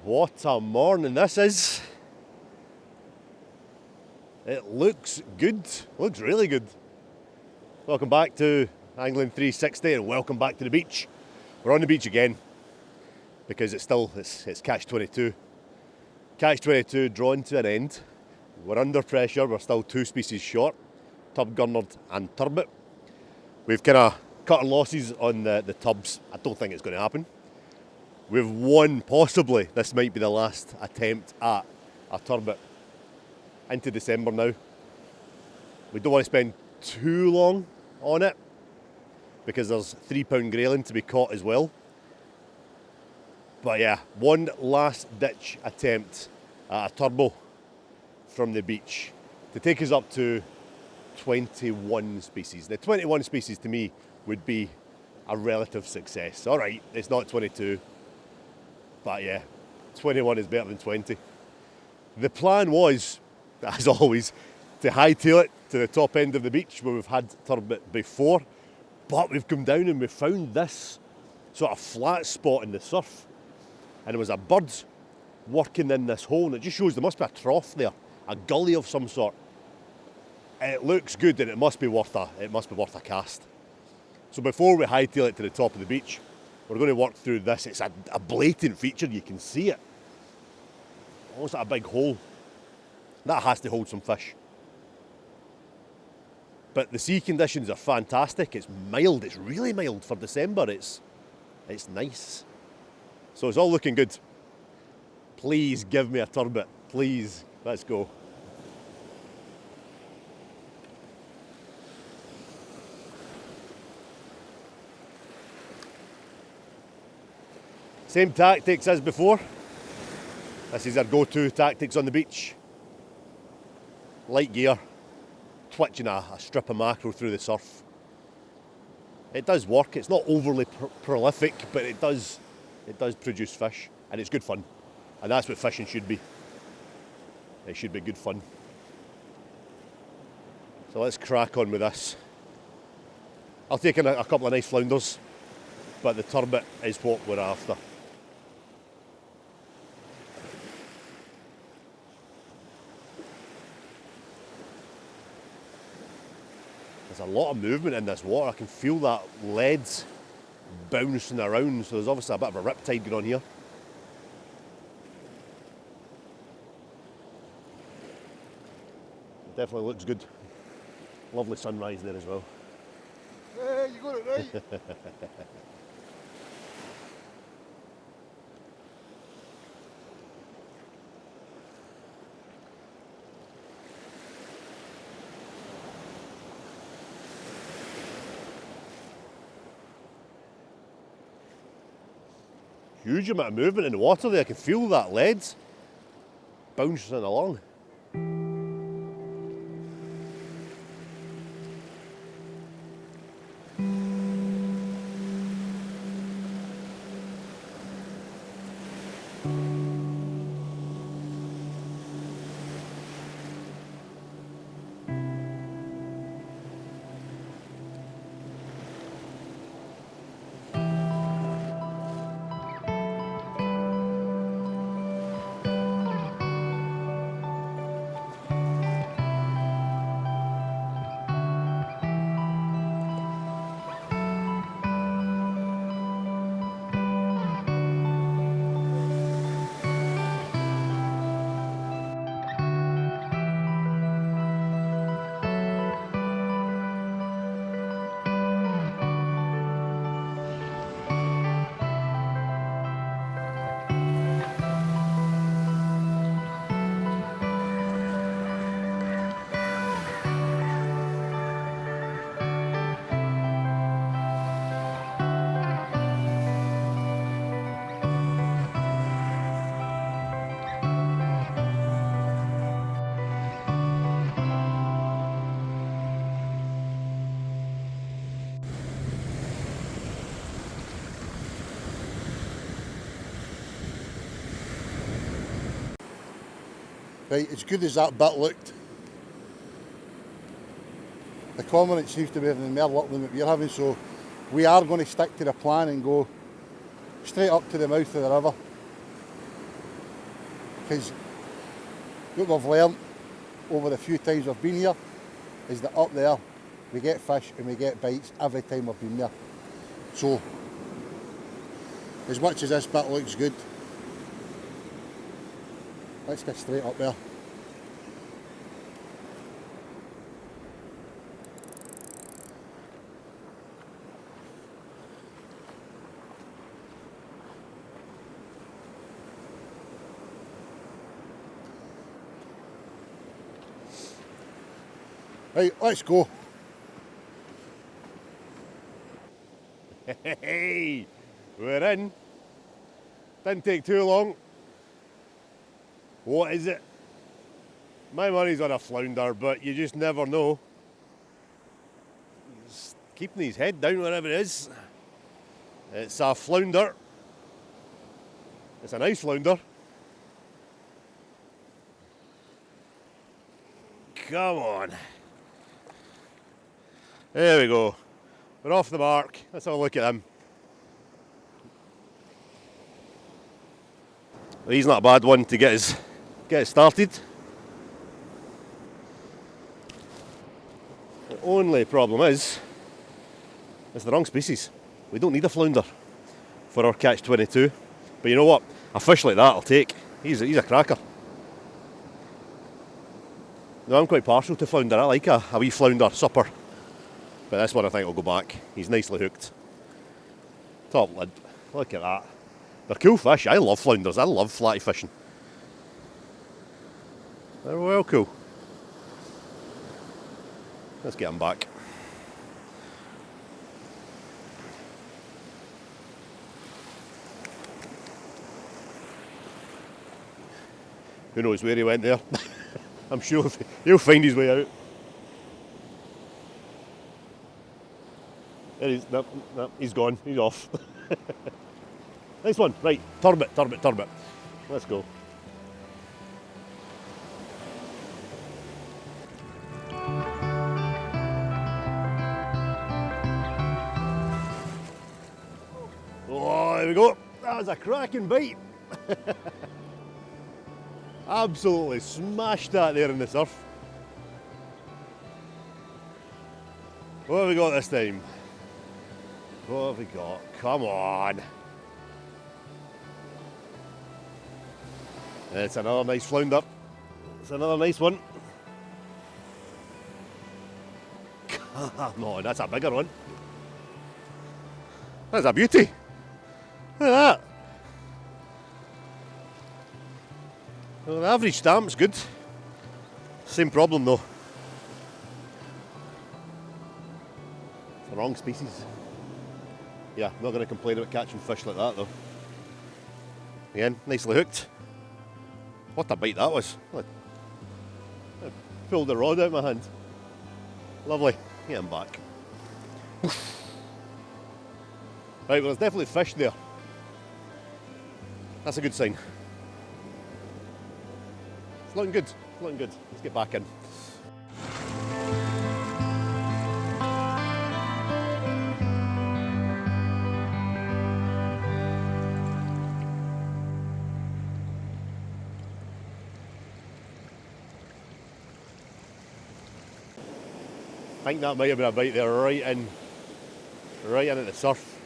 What a morning this is. It looks good, looks really good. Welcome back to Angling 360 and welcome back to the beach. We're on the beach again because it's catch 22. Catch 22 drawn to an end. We're under pressure, we're still 2 species short, Tub Gurnard and Turbot. We've kind of cut our losses on the tubs. I don't think it's going to happen. We've won, possibly, this might be the last attempt at a turbot. Into December now. We don't want to spend too long on it because there's £3 grayling to be caught as well. But yeah, one last ditch attempt at a turbo from the beach to take us up to 21 species. The 21 species to me would be a relative success. All right, it's not 22. But yeah, 21 is better than 20. The plan was, as always, to hightail it to the top end of the beach where we've had turbot before. But we've come down and we've found this sort of flat spot in the surf. And there was a bird working in this hole, and it just shows there must be a trough there, a gully of some sort. It looks good and it must be worth a cast. So before we hightail it to the top of the beach, we're going to work through this. It's a blatant feature, you can see it. Almost like a big hole. That has to hold some fish. But the sea conditions are fantastic. It's mild, it's really mild for December. It's nice. So it's all looking good. Please give me a turbot, please. Let's go. Same tactics as before. This is our go-to tactics on the beach. Light gear, twitching a strip of mackerel through the surf. It does work. It's not overly prolific, but it does produce fish, and it's good fun. And that's what fishing should be. It should be good fun. So let's crack on with this. I'll take in a couple of nice flounders, but the turbot is what we're after. There's a lot of movement in this water. I can feel that lead bouncing around, so there's obviously a bit of a riptide going on here. It definitely looks good. Lovely sunrise there as well. Hey, you got it right. Huge amount of movement in the water there. I can feel that lead bouncing along. Right, as good as that bit looked, the cormorant seems to be having more luck than what we're having, so we are going to stick to the plan and go straight up to the mouth of the river. because what we've learnt over the few times we've been here is that up there we get fish and we get bites every time we've been there. So, as much as this bit looks good, let's get straight up there. Right, let's go. Hey, we're in. Didn't take too long. What is it? My money's on a flounder, but you just never know. He's keeping his head down wherever it is. It's a flounder. It's a nice flounder. Come on. There we go. We're off the mark. Let's have a look at him. He's not a bad one to get it started. The only problem is, it's the wrong species. We don't need a flounder for our catch-22. But you know what? A fish like that I'll take. He's a cracker. No, I'm quite partial to flounder. I like a wee flounder supper. But this one I think will go back. He's nicely hooked. Top lid. Look at that. They're cool fish. I love flounders. I love flatty fishing. They're well cool. Let's get him back. Who knows where he went there? I'm sure he'll find his way out. There he is. No, he's gone. He's off. Nice one. Right, turbot. Let's go. Oh, there we go. That was a cracking bite. Absolutely smashed that there in the surf. What have we got this time? What have we got? Come on. It's another nice flounder. It's another nice one. Come on, that's a bigger one. That's a beauty. Look at that. Well, the average stamp's good. Same problem though. It's the wrong species. Yeah, I'm not going to complain about catching fish like that though. Again, nicely hooked. What a bite that was. I pulled the rod out of my hand. Lovely. Get him back. Right, well there's definitely fish there. That's a good sign. It's looking good. It's looking good. Let's get back in. I think that might have been a bite there right in at the surf.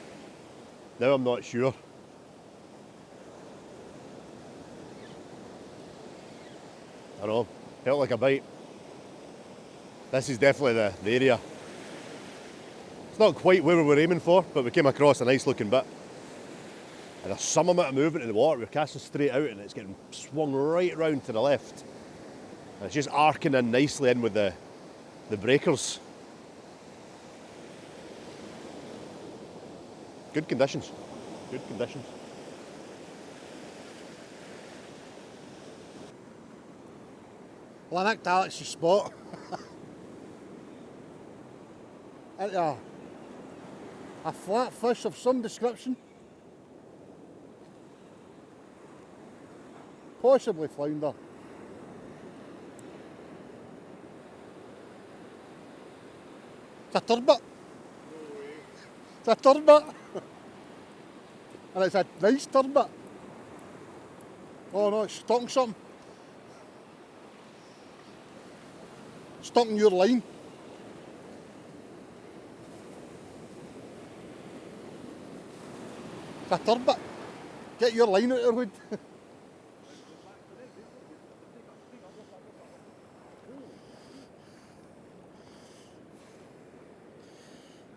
Now I'm not sure. I don't know, felt like a bite. This is definitely the area. It's not quite where we were aiming for, but we came across a nice looking bit. And there's some amount of movement in the water. We're casting straight out and it's getting swung right round to the left. And it's just arcing in nicely in with the breakers. Good conditions. Good conditions. Well, I nicked Alex's spot. A flat fish of some description. Possibly flounder. It's a turbot. It's a turbot. And it's a nice turbot. Oh no, it's stalking something. stuck in your line. It's a turbot. Get your line out of the wood.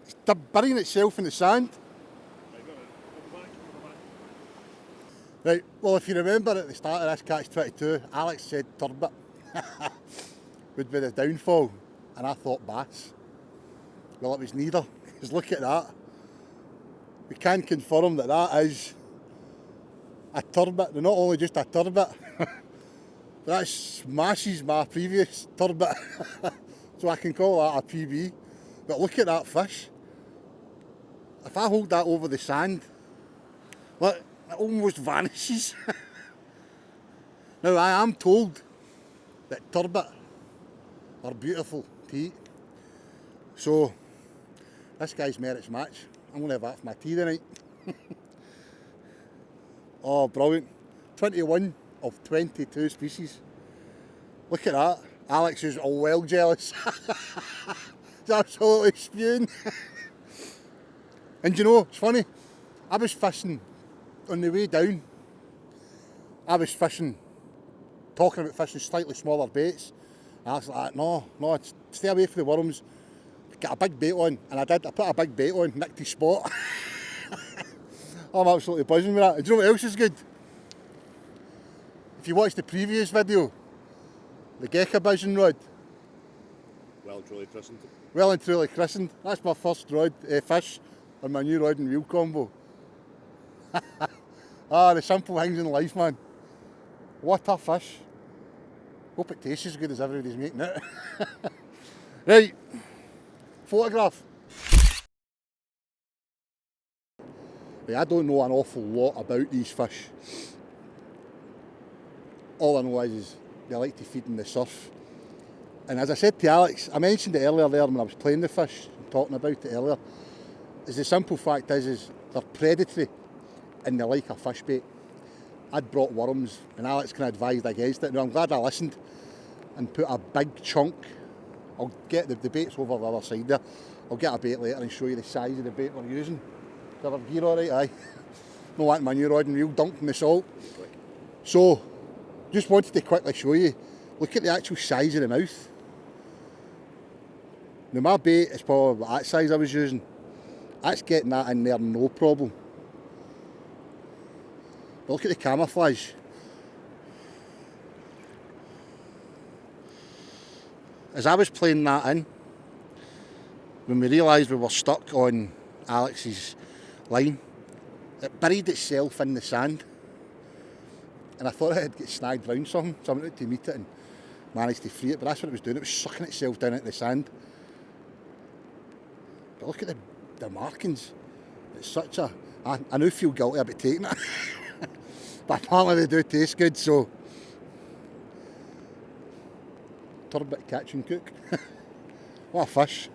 It's burying itself in the sand. Right, well if you remember at the start of this Catch 22, Alex said turbot would be the downfall, and I thought bass. Well, it was neither, because look at that. We can confirm that that is a turbot. They're not only just a turbot, that smashes my previous turbot. So I can call that a PB. But look at that fish. If I hold that over the sand, look, it almost vanishes. Now I am told that turbot are beautiful to eat. So this guy's merits match. I'm going to have that for my tea tonight. Oh, brilliant. 21 of 22 species. Look at that. Alex is well jealous. He's absolutely spewing. And you know, it's funny. I was fishing on the way down. I was fishing, talking about fishing slightly smaller baits. And I was like, no, stay away from the worms. Get a big bait on. And I did. I put a big bait on, nicked his spot. I'm absolutely buzzing with that. And do you know what else is good? If you watch the previous video, the Gecko Vision rod. Well and truly christened. Well and truly christened. That's my first rod fish on my new rod and reel combo. Ah, the simple things in life, man. What a fish. Hope it tastes as good as everybody's making it. Right, photograph. I don't know an awful lot about these fish. All I know is they like to feed in the surf. And as I said to Alex, I mentioned it earlier there when I was playing the fish, and talking about it earlier, is the simple fact is they're predatory and they like a fish bait. I'd brought worms and Alex kind of advised against it. Now I'm glad I listened and put a big chunk. I'll get the bait's over the other side there. I'll get a bait later and show you the size of the bait we're using. Is our gear alright? Aye. Don't want my new rod and reel dunked in the salt. So, just wanted to quickly show you, look at the actual size of the mouth. Now my bait is probably that size I was using. That's getting that in there no problem. But look at the camouflage. As I was playing that in, when we realised we were stuck on Alex's line, it buried itself in the sand. And I thought I'd get snagged round something to meet it and managed to free it, but that's what it was doing. It was sucking itself down into the sand. But look at the markings. It's such a... I now feel guilty about taking it. But apparently they do taste good, so... Turbot catch and cook. What a fish.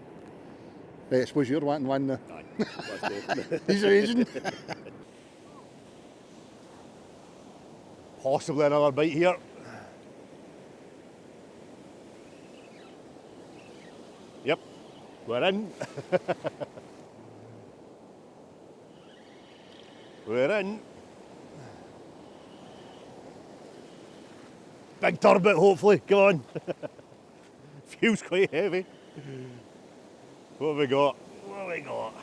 Right, I suppose you're wanting one now. Aye, let's go. He's raging. Possibly another bite here. Yep, we're in. We're in. Big turbot, hopefully. Come on. Feels quite heavy. What have we got? What have we got?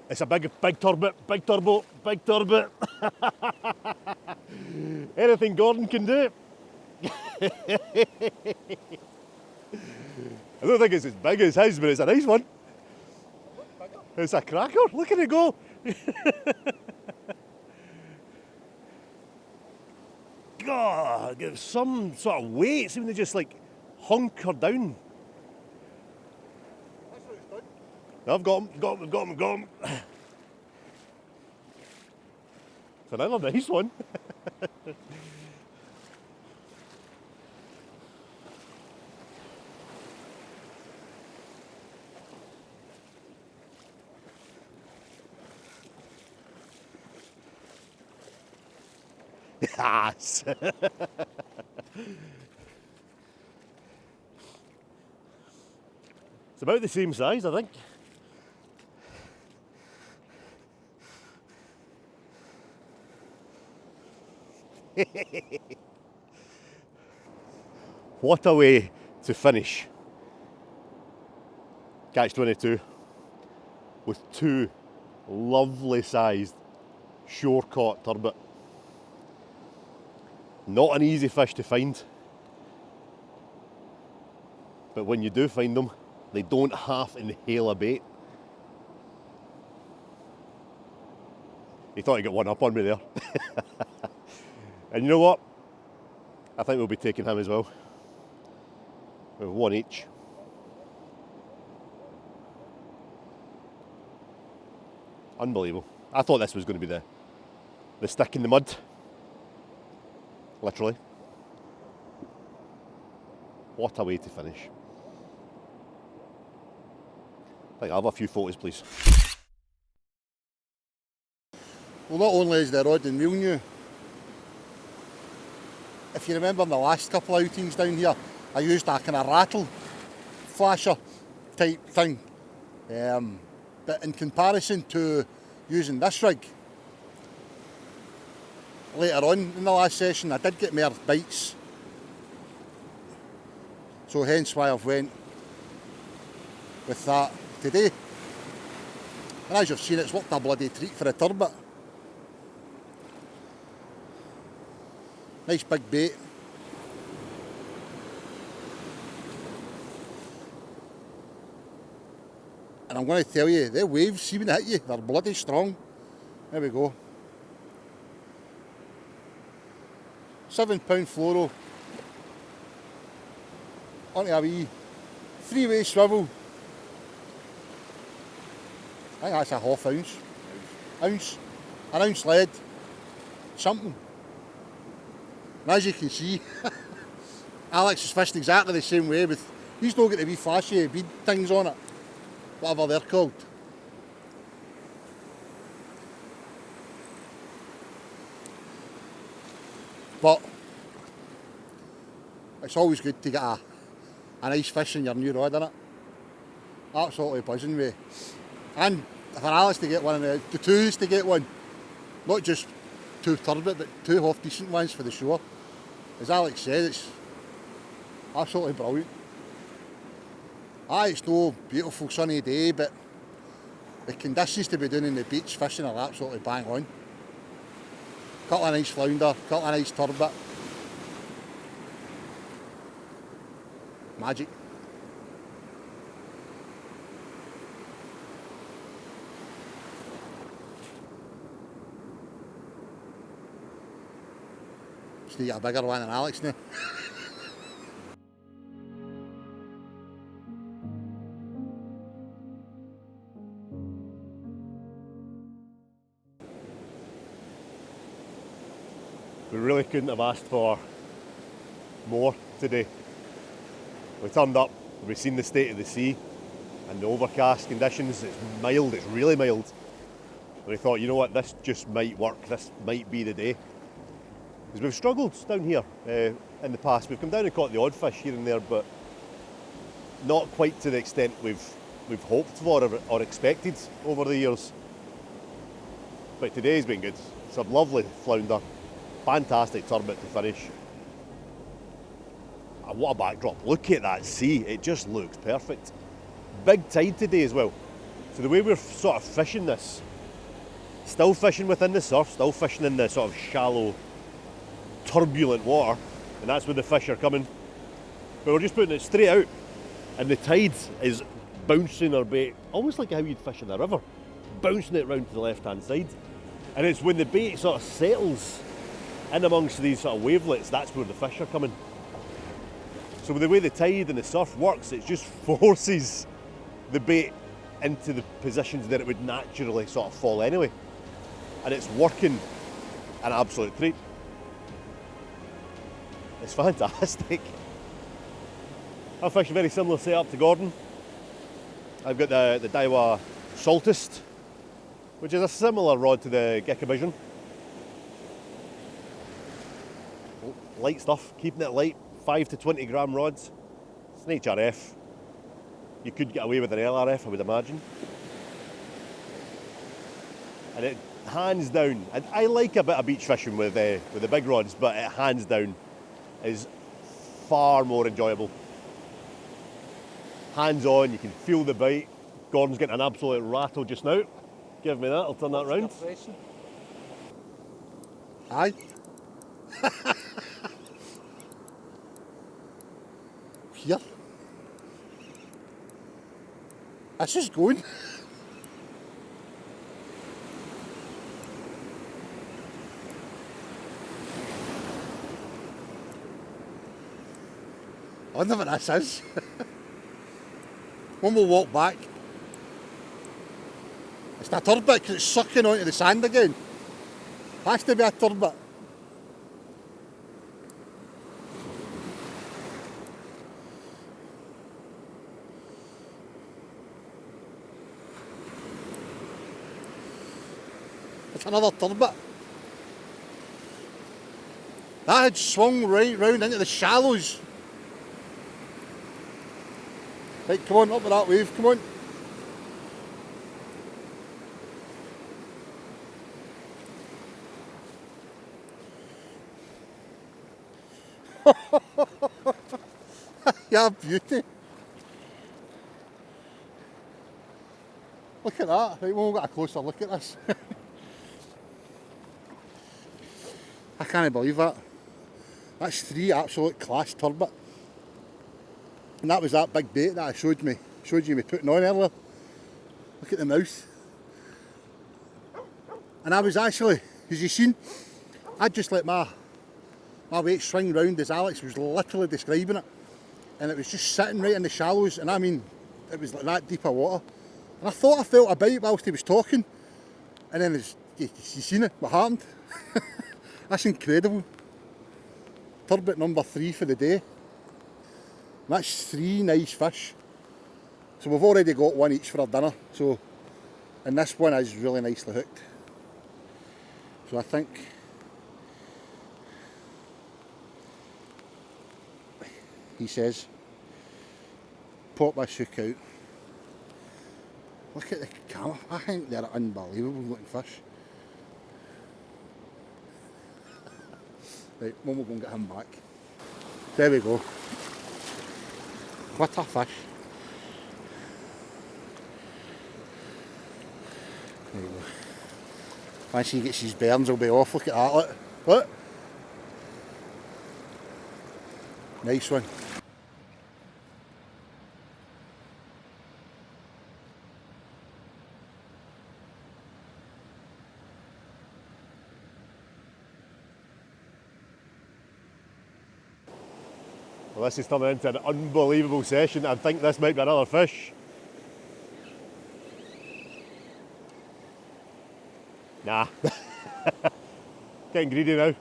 It's a big turbot, big turbo, big turbot. Anything Gordon can do. I don't think it's as big as his, but it's a nice one. It's a cracker. Look at it go. God, give some sort of weight. Seeming to just like hunker down. That's what it's done. I've got him. It's another nice one. Yes. It's about the same size, I think. What a way to finish Catch 22 with two lovely sized shore caught turbot. Not an easy fish to find, but when you do find them, they don't half inhale a bait. He thought he got one up on me there. And you know what? I think we'll be taking him as well. With one each. Unbelievable. I thought this was going to be the stick in the mud. Literally. What a way to finish. I think I'll have a few photos, please. Well, not only is the rod and reel new, if you remember in the last couple of outings down here, I used a kind of rattle flasher type thing. But in comparison to using this rig, later on in the last session I did get more bites. So hence why I've went with that today. And as you've seen, it's worked a bloody treat for a turbot. Nice big bait. And I'm going to tell you, the waves, see when they hit you, they're bloody strong. There we go. £7 fluoro. Onto a wee 3-way swivel. I think that's a half ounce. An ounce lead. Something. And as you can see, Alex is fishing exactly the same way with, he's not got the wee flashy bead things on it, whatever they're called. But it's always good to get a nice fish in your new rod, isn't it? Absolutely buzzing with. And for Alex to get one, and the twos to get one, not just two turbot, but two half decent ones for the shore. As Alex said, it's absolutely brilliant. It's no beautiful sunny day, but the conditions to be doing in the beach fishing are absolutely bang on. Couple of nice flounder, couple of nice turbot. Magic. Just need a bigger one than Alex now. We really couldn't have asked for more today. We turned up, we've seen the state of the sea and the overcast conditions. It's mild, it's really mild. And we thought, you know what, this just might work, this might be the day. Because we've struggled down here in the past. We've come down and caught the odd fish here and there, but not quite to the extent we've hoped for or expected over the years. But today's been good. Some lovely flounder, fantastic turbot to finish. And what a backdrop. Look at that sea, it just looks perfect. Big tide today as well. So the way we're sort of fishing this, still fishing within the surf, still fishing in the sort of shallow, turbulent water, and that's where the fish are coming. But we're just putting it straight out, and the tide is bouncing our bait, almost like how you'd fish in a river, bouncing it round to the left-hand side. And it's when the bait sort of settles in amongst these sort of wavelets, that's where the fish are coming. So with the way the tide and the surf works, it just forces the bait into the positions that it would naturally sort of fall anyway. And it's working an absolute treat. It's fantastic. I'm fishing a very similar setup to Gordon. I've got the Daiwa Saltist, which is a similar rod to the Gecko Vision. light stuff, keeping it light, 5 to 20 gram rods. It's an HRF. You could get away with an LRF, I would imagine. And it hands down, and I like a bit of beach fishing with the big rods, but it hands down is far more enjoyable. Hands on, you can feel the bite. Gordon's getting an absolute rattle just now. Give me that, I'll turn that round. Aye. Here. This is going. I wonder what this is. When we'll walk back. It's not a turbot because it's sucking onto the sand again. Has to be a turbot. It's another turbot. That had swung right round into the shallows. Right, come on, up with that wave, come on. Yeah, beauty. Look at that. Right, we'll get a closer look at this. I can't believe that. That's 3 absolute class turbot. And that was that big bait that I showed you me putting on earlier. Look at the mouth. And I was actually, as you seen, I just let my weight swing round as Alex was literally describing it. And it was just sitting right in the shallows, and I mean, it was like that deep of water. And I thought I felt a bite whilst he was talking. And then you seen it, what happened? That's incredible. Turbot number 3 for the day. That's 3 nice fish. So we've already got 1 each for our dinner. So, and this one is really nicely hooked. So I think he says, pop this hook out. Look at the camera. I think they're unbelievable looking fish. Right, Mum will go and get him back. There we go. What a fish. There you go. Once he gets his bearings, he'll be off. Look at that, look. Look. Nice one. Well, this is turning into an unbelievable session. I think this might be another fish. Nah. Getting greedy now.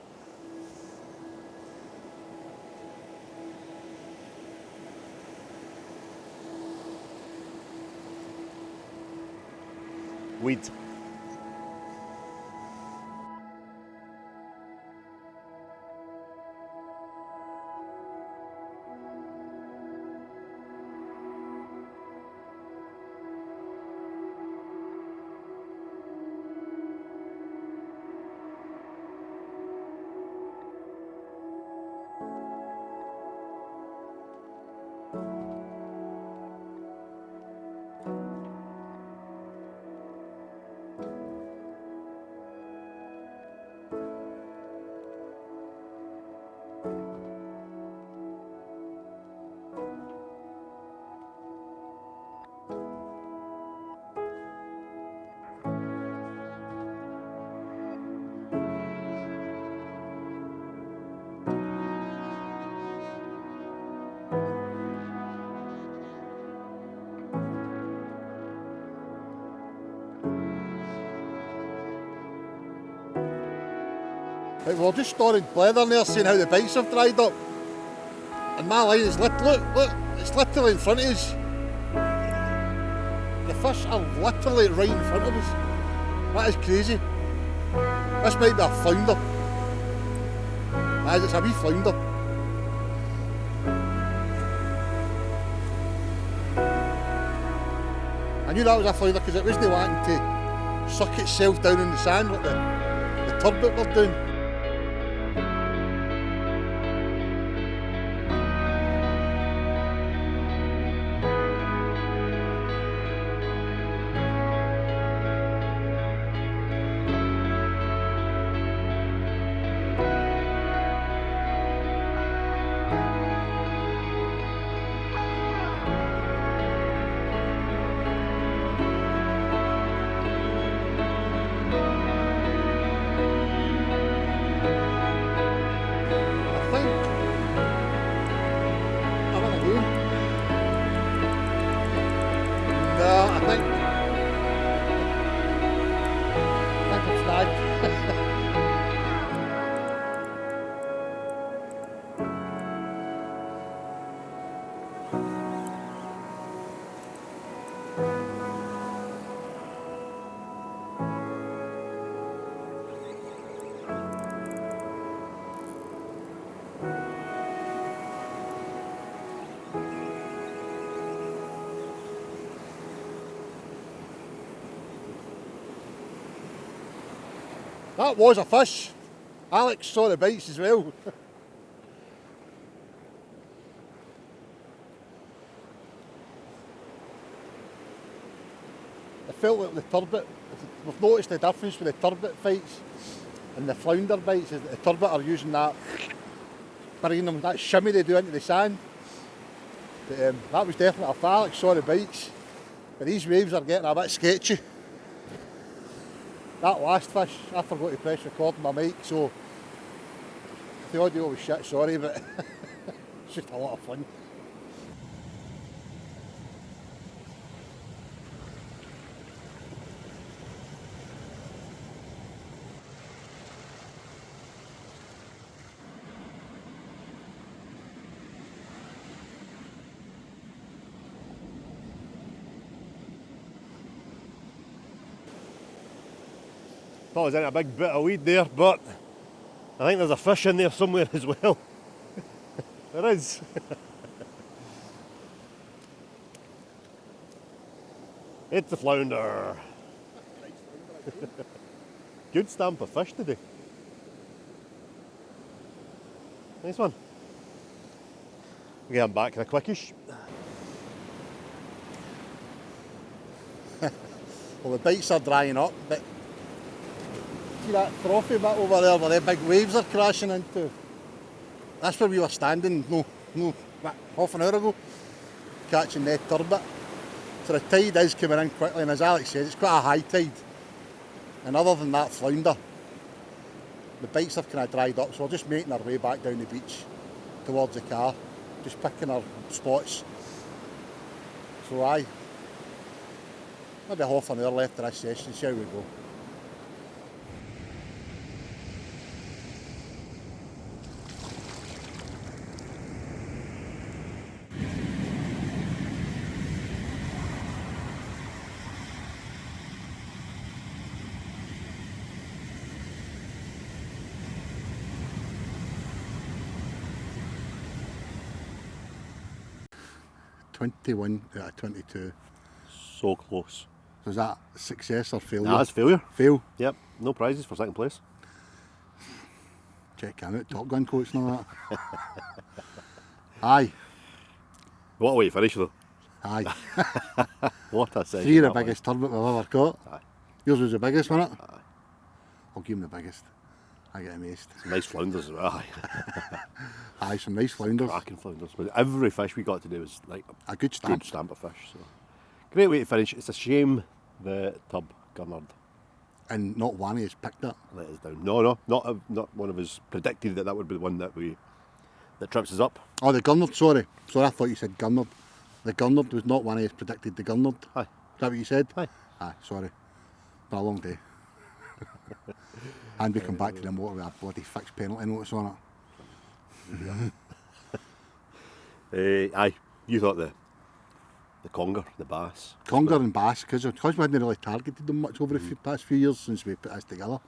Weed. Right, we're just storing blether there, seeing how the bites have dried up. And my line is look, it's literally in front of us. The fish are literally right in front of us. That is crazy. This might be a flounder. As it's a wee flounder. I knew that was a flounder because it wasn't wanting to suck itself down in the sand like the turbot were doing. That was a fish. Alex saw the bites as well. It felt like the turbot. We've noticed the difference with the turbot fights and the flounder bites is that the turbot are using that, bringing them, that shimmy they do into the sand. But, that was definitely a fish. Alex saw the bites. But these waves are getting a bit sketchy. That last fish, I forgot to press record on my mic, so if the audio was shit, sorry, but it's just a lot of fun. Thought I was in a big bit of weed there, but I think there's a fish in there somewhere as well. There is. It's the flounder. Good stamp of fish today. Nice one. Get him back in a quickish. Well, the bites are drying up, but see that frothy bit over there where the big waves are crashing into? That's where we were standing, half an hour ago, catching that turbot. So the tide is coming in quickly, and as Alex says, it's quite a high tide. And other than that flounder, the bites have kind of dried up, so we're just making our way back down the beach towards the car, just picking our spots. So aye, maybe half an hour left of this session, see how we go. .21 out of 22. So close. So is that success or failure? Nah, it's failure. Fail. Yep, no prizes for second place. Check him out, Top Gun coach and all that. Aye. What a way to finish though. Aye. What a session. 3 of the that was. biggest turbot we've ever caught. Aye. Yours was the biggest, wasn't it? Aye. I'll give him the biggest. I get amazed. Some nice flounders as well. Aye. Aye, some nice flounders. Cracking flounders. But every fish we got today was like A good stamp. good stamp of fish. So great way to finish. It's a shame the Tub Gurnard And not one has picked it. let us down. No, not one of us predicted that would be the one that trips us up. Oh, the Gurnard, sorry. Sorry, I thought you said Gurnard. The Gurnard was not one who has predicted the Gurnard. Aye. Is that what you said? Aye. Aye, sorry. Been a long day. And we come back to the motor with a bloody fixed penalty notice on it. Aye, you thought the conger, the bass. Conger and bass, because we hadn't really targeted them much over the past few years since we put this together.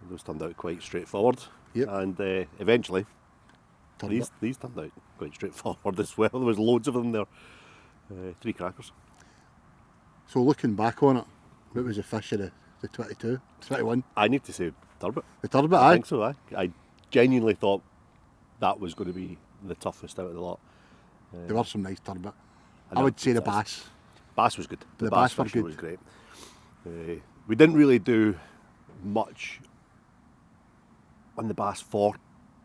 Those turned out quite straightforward. Yep. And eventually, Turbot. these turned out quite straightforward as well. There was loads of them there. 3 crackers. So looking back on it, what was the fish of the 22, 21? I need to say turbot. The turbot, I aye. think so, I genuinely thought that was going to be the toughest out of the lot. There were some nice turbot. I I know, would say the it's- bass. Bass was good. The bass were fishing good. was great. We didn't really do much on the bass for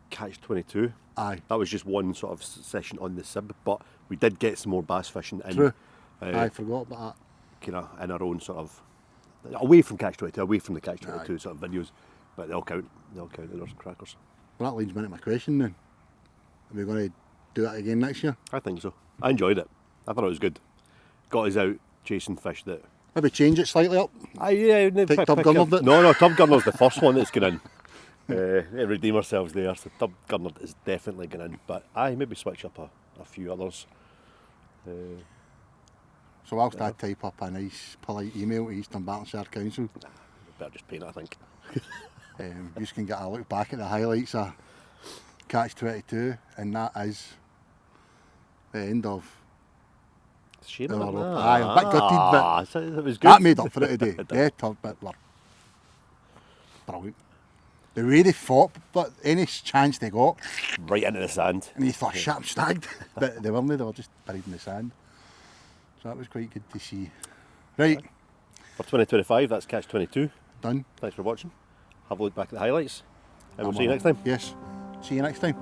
catch 22. Aye. That was just one sort of session on the sib, but we did get some more bass fishing in. True. I forgot about Kind of in our own sort of away from catch 22, away from the catch 22 Aye. sort of videos, but they'll count. They'll count in those crackers. that. Well, that leads me into my question then. Are we going to do that again next year? I think so. I enjoyed it. I thought it was good. Got us out chasing fish that. Maybe change it slightly up. Yeah, Tub Gurnard it? No, Tub Gurnard's the first one that's going in. Redeem ourselves there. So Tub Gurnard is definitely going in, but maybe switch up a few others. So whilst I type up a nice polite email to Eastern Bartonshire Council, Better just paint it, I think. you can get a look back at the highlights of Catch 22, and that is the end of. It's a shame. They were isn't it? up. Aye, a bit gutted, but so it was good. that made up for it today. Yeah, Turbot were brilliant. The way they fought, but any chance they got, Right into the sand. and you thought, shit, I'm snagged. But they weren't, they were just buried in the sand. So that was quite good to see. Right, For 2025, that's catch 22. done. Thanks for watching. Have a look back at the highlights, and we'll see you next time. Yes, see you next time.